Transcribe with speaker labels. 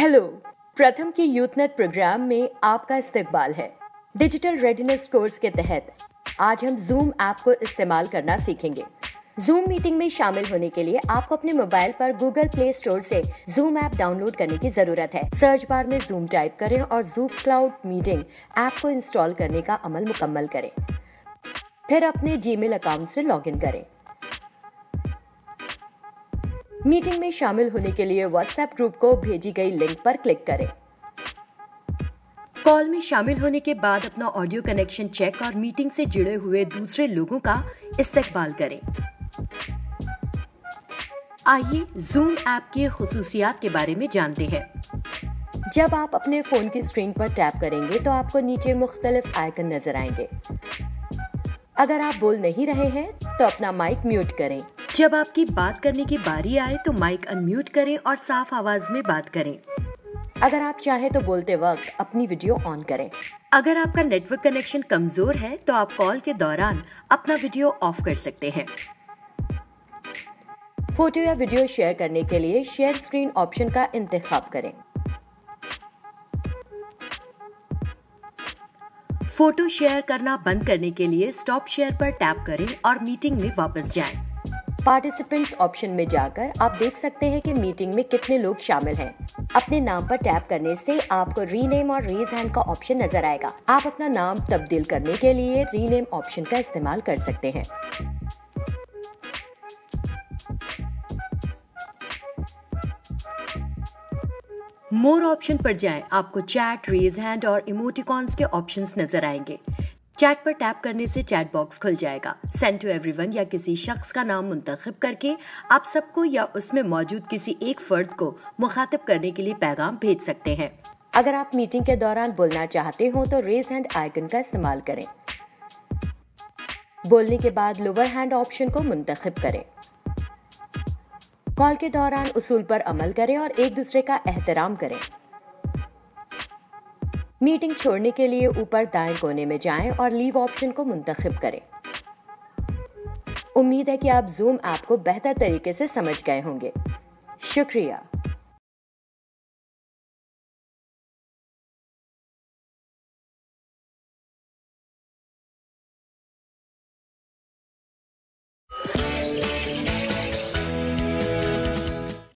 Speaker 1: Hello. प्रथम के यूथनेट programme में आपका इस्तकबाल है। डिजिटल रेडिनेस कोर्स के तहत आज हम जूम ऐप को इस्तेमाल करना सीखेंगे। जूम मीटिंग में शामिल होने के लिए आपको अपने मोबाइल पर गूगल प्ले स्टोर से जूम ऐप डाउनलोड करने की जरूरत है। सर्च बार में जूम टाइप करें और जूम क्लाउड मीटिंग ऐप को इंस्टॉल करने का अमल मुकम्मल करें। फिर अपने जीमेल अकाउंट से लॉगिन करें। मीटिंग में शामिल होने के लिए व्हाट्सएप ग्रुप को भेजी गई लिंक पर क्लिक करें। कॉल में शामिल होने के बाद अपना ऑडियो कनेक्शन चेक और मीटिंग से जुड़े हुए दूसरे लोगों का इस्तकबाल करें। आइए जूम ऐप की खुसूसियात के बारे में जानते हैं। जब आप अपने फोन की स्क्रीन पर टैप करेंगे तो आपको नीचे मुख्तलिफ आइकन नजर आएंगे। अगर आप बोल नहीं रहे हैं तो अपना माइक म्यूट करें। जब आपकी बात करने की बारी आए तो माइक अनम्यूट करें और साफ आवाज में बात करें। अगर आप चाहें तो बोलते वक्त अपनी वीडियो ऑन करें। अगर आपका नेटवर्क कनेक्शन कमजोर है तो आप कॉल के दौरान अपना वीडियो ऑफ कर सकते हैं। फोटो या वीडियो शेयर करने के लिए शेयर स्क्रीन ऑप्शन का इंतखाब करें। फोटो शेयर करना बंद करने के लिए स्टॉप शेयर पर टैप करें और मीटिंग में वापस जाएं। पार्टिसिपेंट्स ऑप्शन में जाकर आप देख सकते हैं कि मीटिंग में कितने लोग शामिल हैं। अपने नाम पर टैप करने से आपको रीनेम और रेज हैंड का ऑप्शन नजर आएगा। आप अपना नाम तब्दील करने के लिए रीनेम ऑप्शन का इस्तेमाल कर सकते हैं। मोर ऑप्शन पर जाएं। आपको चैट, रेज हैंड और इमोटिकॉन्स के ऑप्शंस नजर आएंगे। चैट पर टैप करने से चैट बॉक्स खुल जाएगा। सेंड टू एवरीवन या किसी शख्स का नाम मुंतखब करके आप सबको या उसमें मौजूद किसी एक फर्द को मुखातिब करने के लिए पैगाम भेज सकते हैं। अगर आप मीटिंग के दौरान बोलना चाहते हो तो रेज हैंड आइकन का इस्तेमाल करें। बोलने के बाद लोअर हैंड ऑप्शन को मुंतखब करें। कॉल के दौरान उसूल पर अमल करें और एक दूसरे का एहतराम करें। मीटिंग छोड़ने के लिए ऊपर दाएं कोने में जाएं और लीव ऑप्शन को मुंतखब करें। उम्मीद है कि आप जूम ऐप को बेहतर तरीके से समझ गए होंगे। शुक्रिया।